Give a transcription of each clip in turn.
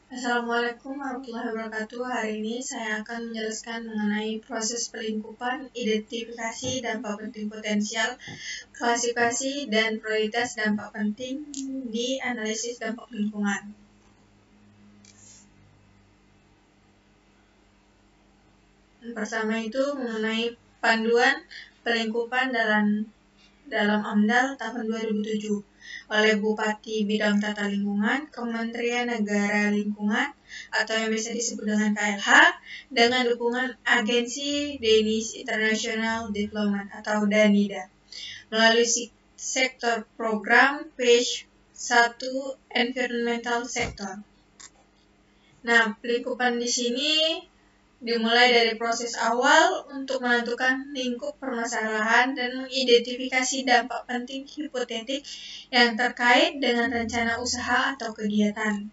Assalamualaikum warahmatullahi wabarakatuh. Hari ini saya akan menjelaskan mengenai proses pelingkupan, identifikasi dampak penting potensial, klasifikasi, dan prioritas dampak penting di analisis dampak lingkungan. Yang pertama itu mengenai panduan pelingkupan dalam AMDAL tahun 2007 oleh Bupati Bidang Tata Lingkungan, Kementerian Negara Lingkungan, atau yang biasa disebut dengan KLH, dengan dukungan Agensi Danish International Development atau DANIDA, melalui sektor program Phase 1 Environmental Sector. Nah, pelingkupan di sini dimulai dari proses awal untuk menentukan lingkup permasalahan dan mengidentifikasi dampak penting hipotetik yang terkait dengan rencana usaha atau kegiatan.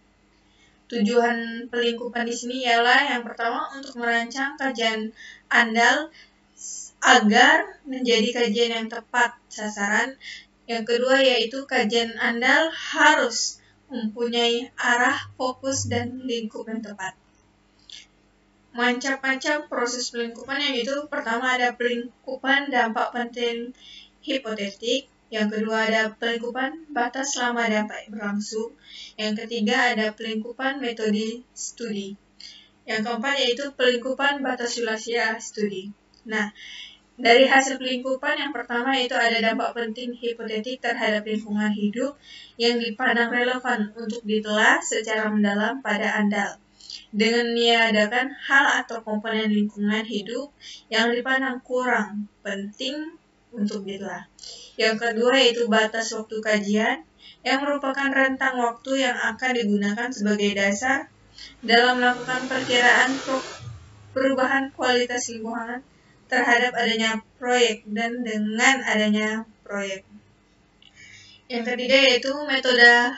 Tujuan pelingkupan di sini ialah yang pertama untuk merancang kajian AMDAL agar menjadi kajian yang tepat sasaran. Yang kedua yaitu kajian AMDAL harus mempunyai arah, fokus, dan lingkup yang tepat. Macam-macam proses pelingkupan yang itu pertama ada pelingkupan dampak penting hipotetik, yang kedua ada pelingkupan batas selama dampak berlangsung, yang ketiga ada pelingkupan metode studi, yang keempat yaitu pelingkupan batas wilayah studi. Nah, dari hasil pelingkupan yang pertama yaitu ada dampak penting hipotetik terhadap lingkungan hidup yang dipandang relevan untuk ditelah secara mendalam pada AMDAL, dengan meniadakan hal atau komponen lingkungan hidup yang dipandang kurang penting untuk ditelah. Yang kedua yaitu batas waktu kajian, yang merupakan rentang waktu yang akan digunakan sebagai dasar dalam melakukan perkiraan perubahan kualitas lingkungan terhadap adanya proyek dan dengan adanya proyek. Yang ketiga yaitu metode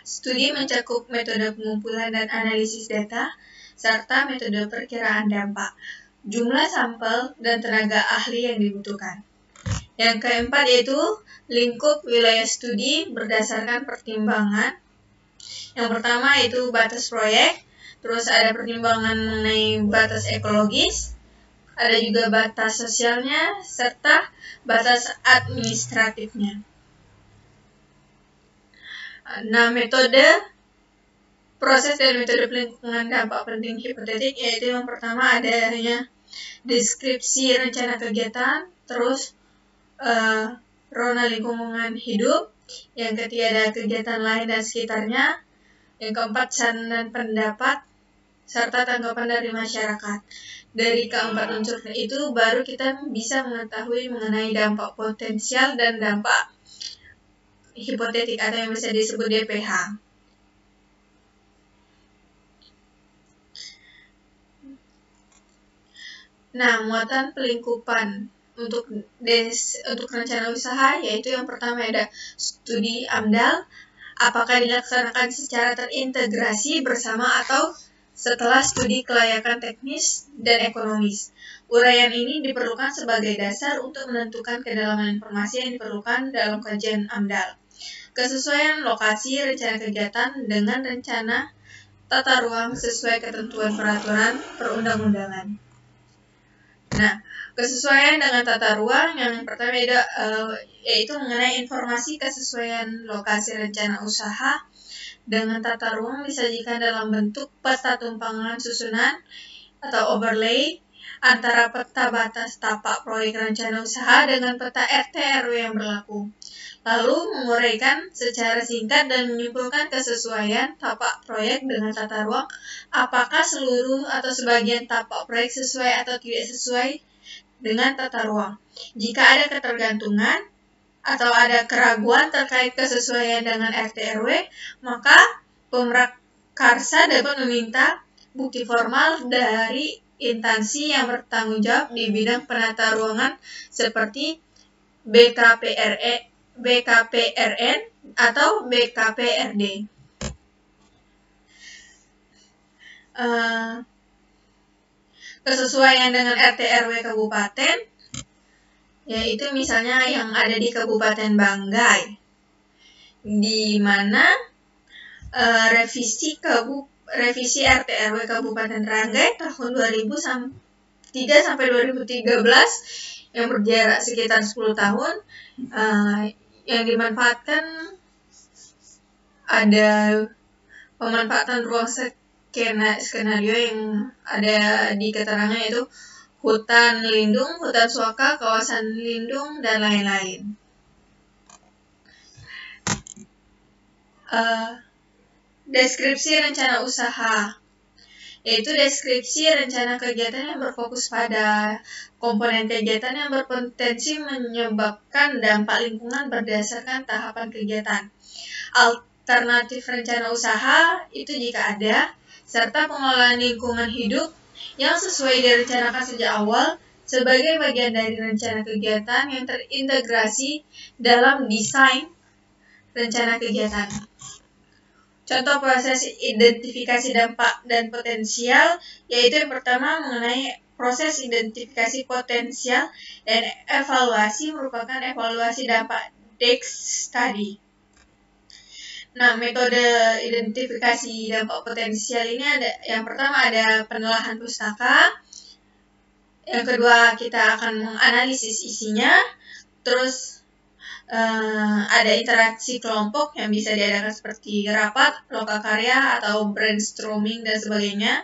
studi, mencakup metode pengumpulan dan analisis data, serta metode perkiraan dampak, jumlah sampel, dan tenaga ahli yang dibutuhkan. Yang keempat yaitu lingkup wilayah studi berdasarkan pertimbangan. Yang pertama yaitu batas proyek, terus ada pertimbangan mengenai batas ekologis, ada juga batas sosialnya, serta batas administratifnya. Nah, metode proses dan metode pelingkupan dampak penting hipotetik yaitu yang pertama adanya deskripsi rencana kegiatan, terus rona lingkungan hidup, yang ketiga ada kegiatan lain dan sekitarnya, yang keempat saran dan pendapat, serta tanggapan dari masyarakat. Dari keempat unsur itu baru kita bisa mengetahui mengenai dampak potensial dan dampak hipotetik atau yang bisa disebut DPH. Nah, muatan pelingkupan untuk rencana usaha yaitu yang pertama ada studi AMDAL, apakah dilaksanakan secara terintegrasi bersama atau setelah studi kelayakan teknis dan ekonomis. Uraian ini diperlukan sebagai dasar untuk menentukan kedalaman informasi yang diperlukan dalam kajian AMDAL. Kesesuaian lokasi rencana kegiatan dengan rencana tata ruang sesuai ketentuan peraturan perundang-undangan. Nah, kesesuaian dengan tata ruang yang pertama yaitu mengenai informasi kesesuaian lokasi rencana usaha dengan tata ruang disajikan dalam bentuk peta tumpangan susunan atau overlay antara peta batas tapak proyek rencana usaha dengan peta RT RW yang berlaku. Lalu menguraikan secara singkat dan menyimpulkan kesesuaian tapak proyek dengan tata ruang, apakah seluruh atau sebagian tapak proyek sesuai atau tidak sesuai dengan tata ruang. Jika ada ketergantungan atau ada keraguan terkait kesesuaian dengan RT RW, maka pemrakarsa dapat meminta bukti formal dari instansi yang bertanggung jawab di bidang penata ruangan seperti BKPRN atau BKPRD. Kesesuaian dengan RT RW kabupaten, yaitu misalnya yang ada di Kabupaten Banggai, di mana revisi RT/RW Kabupaten Ranggai tahun 2003 sampai 2013 yang berjarak sekitar 10 tahun. Yang dimanfaatkan ada pemanfaatan ruang skenario yang ada di keterangan, yaitu hutan lindung, hutan suaka, kawasan lindung, dan lain-lain. Deskripsi rencana usaha, yaitu deskripsi rencana kegiatan yang berfokus pada komponen kegiatan yang berpotensi menyebabkan dampak lingkungan berdasarkan tahapan kegiatan. Alternatif rencana usaha itu jika ada, serta pengelolaan lingkungan hidup yang sesuai direncanakan sejak awal sebagai bagian dari rencana kegiatan yang terintegrasi dalam desain rencana kegiatan. Contoh proses identifikasi dampak dan potensial, yaitu yang pertama mengenai proses identifikasi potensial dan evaluasi merupakan evaluasi dampak DEX tadi. Nah, metode identifikasi dampak potensial ini ada, yang pertama ada penelahan pustaka, yang kedua kita akan menganalisis isinya, terus ada interaksi kelompok yang bisa diadakan seperti rapat, lokakarya, atau brainstorming, dan sebagainya.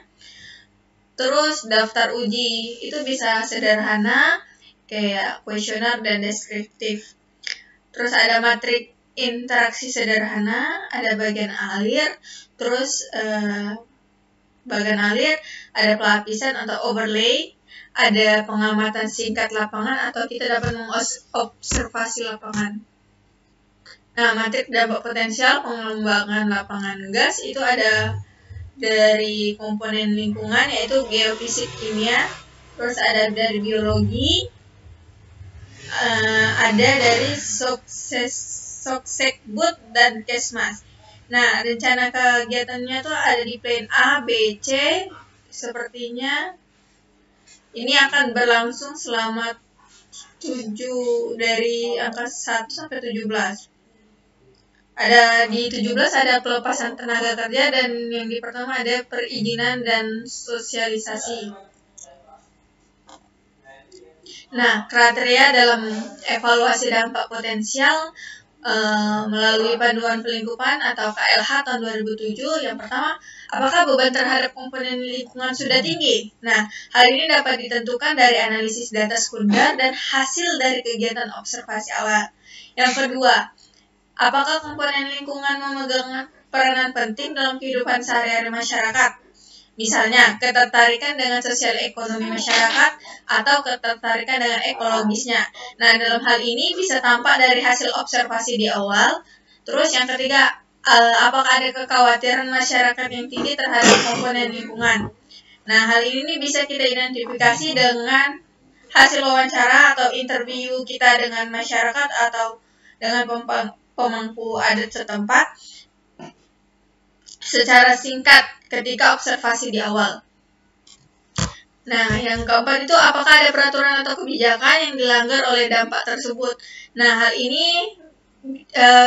Terus daftar uji itu bisa sederhana, kayak kuesioner dan deskriptif. Terus ada matrik interaksi sederhana, ada bagian alir, terus bagian alir, ada pelapisan atau overlay, ada pengamatan singkat lapangan atau kita dapat mengobservasi lapangan. Nah, matrik dampak potensial pengembangan lapangan gas itu ada dari komponen lingkungan, yaitu geofisik, kimia, terus ada dari biologi, ada dari Soksekbud dan Kesmas. Nah, rencana kegiatannya tuh ada di plan A, B, C, sepertinya ini akan berlangsung selama 7 dari angka 1 sampai 17. Ada di 17 ada pelepasan tenaga kerja, dan yang di pertama ada perizinan dan sosialisasi. Nah, kriteria dalam evaluasi dampak potensial melalui panduan pelingkupan atau KLH tahun 2007. Yang pertama, apakah beban terhadap komponen lingkungan sudah tinggi? Nah, hal ini dapat ditentukan dari analisis data sekunder dan hasil dari kegiatan observasi awal. Yang kedua, apakah komponen lingkungan memegang peranan penting dalam kehidupan sehari-hari masyarakat? Misalnya, ketertarikan dengan sosial ekonomi masyarakat atau ketertarikan dengan ekologisnya. Nah, dalam hal ini bisa tampak dari hasil observasi di awal. Terus yang ketiga, apakah ada kekhawatiran masyarakat yang tinggi terhadap komponen lingkungan? Nah, hal ini bisa kita identifikasi dengan hasil wawancara atau interview kita dengan masyarakat atau dengan pemangku adat setempat secara singkat ketika observasi di awal. Nah, yang keempat itu apakah ada peraturan atau kebijakan yang dilanggar oleh dampak tersebut. Nah, hal ini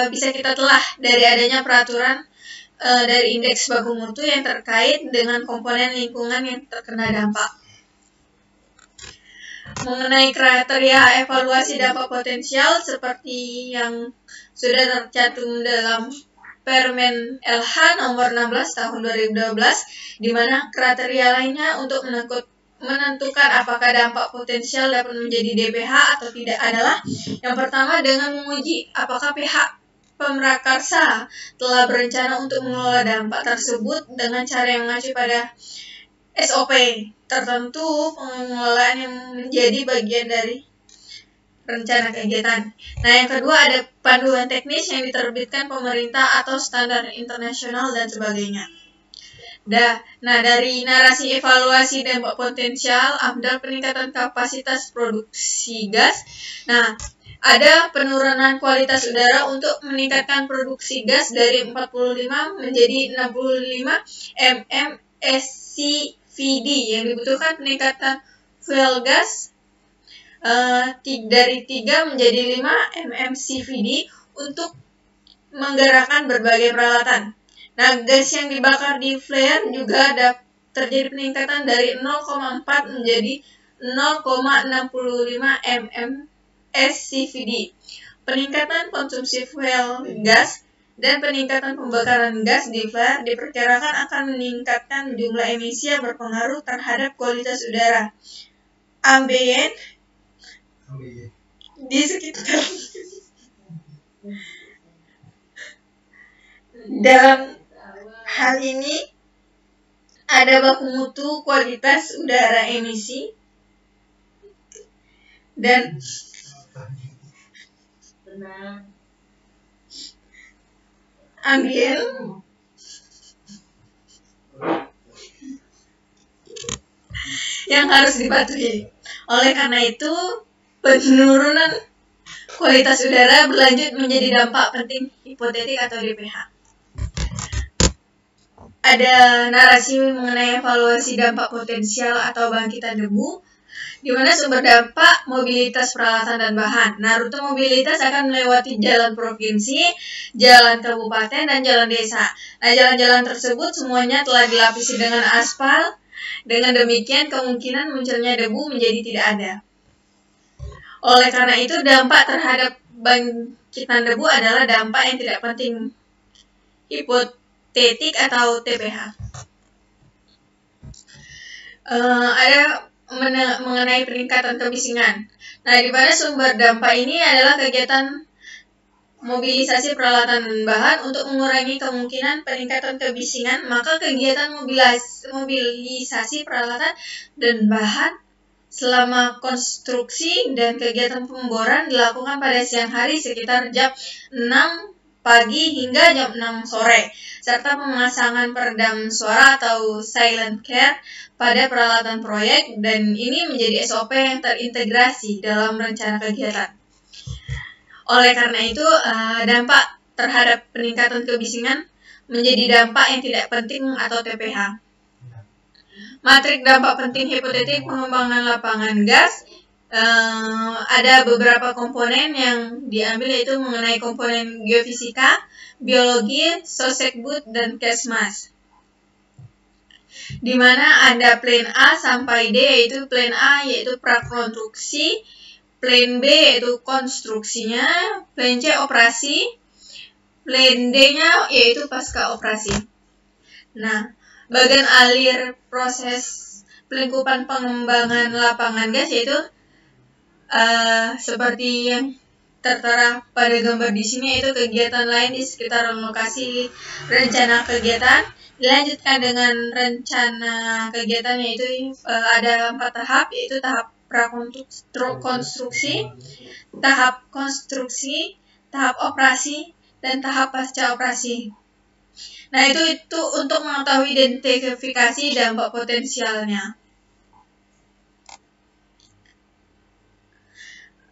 bisa kita telah dari adanya peraturan dari indeks baku mutu yang terkait dengan komponen lingkungan yang terkena dampak. Mengenai kriteria evaluasi dampak potensial seperti yang sudah tercantum dalam Permen LH nomor 16 tahun 2012, di mana kriteria lainnya untuk menentukan apakah dampak potensial dapat menjadi DPH atau tidak adalah yang pertama dengan menguji apakah pihak pemrakarsa telah berencana untuk mengelola dampak tersebut dengan cara yang mengacu pada SOP tertentu pengelolaan yang menjadi bagian dari rencana kegiatan. Nah, yang kedua ada panduan teknis yang diterbitkan pemerintah atau standar internasional dan sebagainya. Nah, dari narasi evaluasi dampak potensial, AMDAL peningkatan kapasitas produksi gas. Nah, ada penurunan kualitas udara untuk meningkatkan produksi gas dari 45 menjadi 65 mmSCVD yang dibutuhkan peningkatan fuel gas dari 3 menjadi 5 mmCVD untuk menggerakkan berbagai peralatan. Nah, gas yang dibakar di flare juga ada terjadi peningkatan dari 0,4 menjadi 0,65 mmSCVD. Peningkatan konsumsi fuel gas dan peningkatan pembakaran gas di flare diperkirakan akan meningkatkan jumlah emisi yang berpengaruh terhadap kualitas udara ambien di sekitar. Dalam hal ini ada baku mutu kualitas udara emisi dan ambien yang harus dipatuhi. Oleh karena itu, penurunan kualitas udara berlanjut menjadi dampak penting hipotetik atau DPH. Ada narasi mengenai evaluasi dampak potensial atau bangkitan debu, di mana sumber dampak mobilitas peralatan dan bahan. Nah, rute mobilitas akan melewati jalan provinsi, jalan kabupaten, dan jalan desa. Nah, jalan-jalan tersebut semuanya telah dilapisi dengan aspal. Dengan demikian, kemungkinan munculnya debu menjadi tidak ada. Oleh karena itu, dampak terhadap bangkitan debu adalah dampak yang tidak penting hipotetik atau TPH. Ada mengenai peningkatan kemisingan. Nah, di mana sumber dampak ini adalah kegiatan mobilisasi peralatan dan bahan untuk mengurangi kemungkinan peningkatan kemisingan, maka kegiatan mobilisasi peralatan dan bahan selama konstruksi dan kegiatan pemboran dilakukan pada siang hari sekitar jam 6 pagi hingga jam 6 sore, serta pemasangan peredam suara atau silent care pada peralatan proyek, dan ini menjadi SOP yang terintegrasi dalam rencana kegiatan. Oleh karena itu, dampak terhadap peningkatan kebisingan menjadi dampak yang tidak penting atau TPH. Matrik dampak penting hipotetik pengembangan lapangan gas, ada beberapa komponen yang diambil, yaitu mengenai komponen geofisika, biologi, sosekbud, dan kesmas. Di mana ada plan A sampai D, yaitu plan A yaitu prakonstruksi, plan B yaitu konstruksinya, plan C operasi, plan D-nya yaitu pasca operasi. Nah, bagian alir proses pelingkupan pengembangan lapangan gas yaitu seperti yang tertera pada gambar di sini, yaitu kegiatan lain di sekitar lokasi rencana kegiatan. Dilanjutkan dengan rencana kegiatan, yaitu ada 4 tahap, yaitu tahap prakonstruksi, tahap konstruksi, tahap operasi, dan tahap pasca operasi. Nah, itu untuk mengetahui identifikasi dampak potensialnya.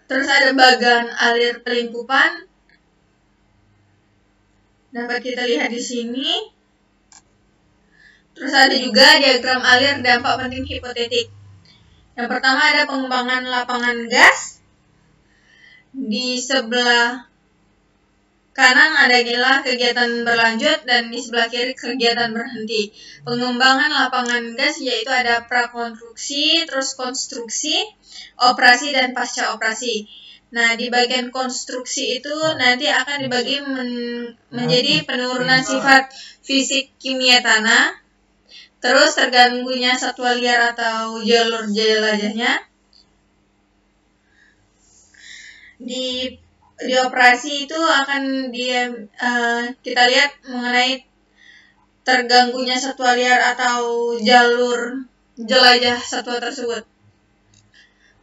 Terus ada bagan alir pelingkupan, dapat kita lihat di sini. Terus ada juga diagram alir dampak penting hipotetik. Yang pertama ada pengembangan lapangan gas. Di sebelah kanan adalah kegiatan berlanjut dan di sebelah kiri kegiatan berhenti. Pengembangan lapangan gas yaitu ada prakonstruksi, terus konstruksi, operasi, dan pasca operasi. Nah, di bagian konstruksi itu nanti akan dibagi menjadi penurunan sifat fisik kimia tanah, terus terganggunya satwa liar atau jalur jelajahnya. Di operasi itu akan kita lihat mengenai terganggunya satwa liar atau jalur jelajah satwa tersebut.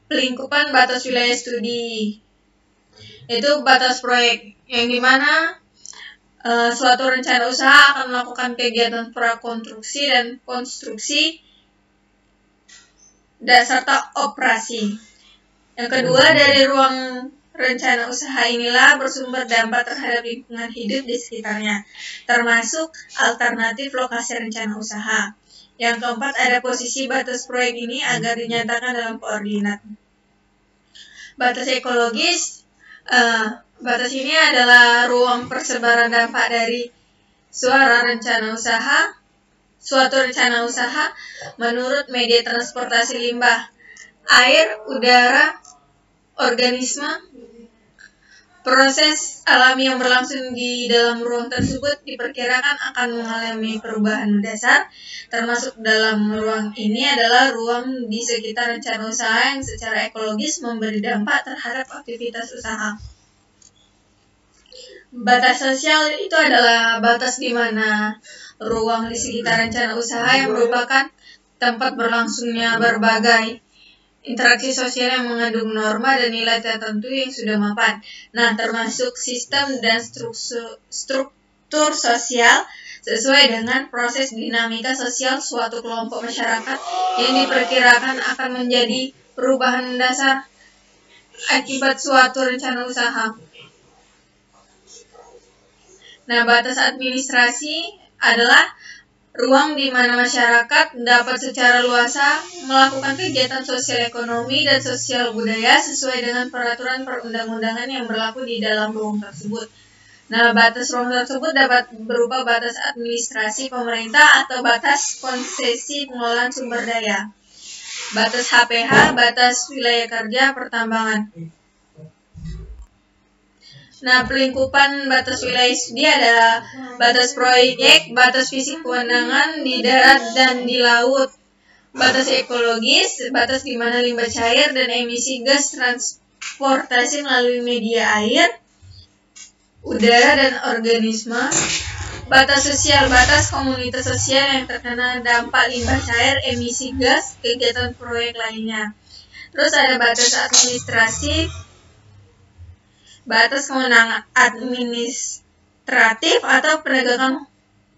Pelingkupan batas wilayah studi itu batas proyek, yang dimana suatu rencana usaha akan melakukan kegiatan prakonstruksi dan konstruksi dan serta operasi. Yang kedua, dari ruang rencana usaha inilah bersumber dampak terhadap lingkungan hidup di sekitarnya, termasuk alternatif lokasi rencana usaha. Yang keempat, ada posisi batas proyek ini agar dinyatakan dalam koordinat. Batas ekologis, batas ini adalah ruang persebaran dampak dari suatu rencana usaha menurut media transportasi limbah, air, udara, organisme. Proses alami yang berlangsung di dalam ruang tersebut diperkirakan akan mengalami perubahan mendasar, termasuk dalam ruang ini adalah ruang di sekitar rencana usaha yang secara ekologis memberi dampak terhadap aktivitas usaha. Batas sosial itu adalah batas di mana ruang di sekitar rencana usaha yang merupakan tempat berlangsungnya berbagai interaksi sosial yang mengandung norma dan nilai tertentu yang sudah mapan. Nah, termasuk sistem dan struktur sosial sesuai dengan proses dinamika sosial suatu kelompok masyarakat yang diperkirakan akan menjadi perubahan dasar akibat suatu rencana usaha. Nah, batas administrasi adalah ruang di mana masyarakat dapat secara luasa melakukan kegiatan sosial ekonomi dan sosial budaya sesuai dengan peraturan perundang-undangan yang berlaku di dalam ruang tersebut. Nah, batas ruang tersebut dapat berupa batas administrasi pemerintah atau batas konsesi pengelolaan sumber daya, batas HPH, batas wilayah kerja pertambangan. Nah, pelingkupan batas wilayah studi adalah batas proyek, batas visi kewenangan di darat dan di laut, batas ekologis, batas di mana limbah cair dan emisi gas transportasi melalui media air, udara, dan organisme, batas sosial, batas komunitas sosial yang terkena dampak limbah cair, emisi gas, kegiatan proyek lainnya. Terus ada batas administratif, batas kewenangan administratif atau penegakan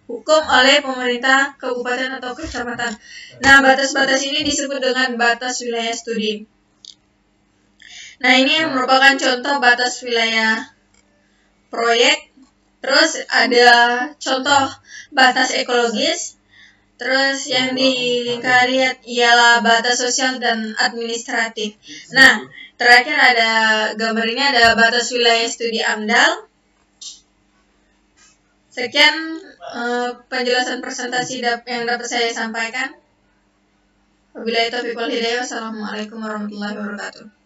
hukum oleh pemerintah kabupaten atau kecamatan. Nah, batas-batas ini disebut dengan batas wilayah studi. Nah, ini merupakan contoh batas wilayah proyek. Terus ada contoh batas ekologis. Terus yang dilihat ialah batas sosial dan administratif. Nah, terakhir ada gambar ini, ada batas wilayah studi AMDAL. Sekian penjelasan presentasi yang dapat saya sampaikan. Wabillahi taufiq wal hidayah. Wassalamualaikum warahmatullahi wabarakatuh.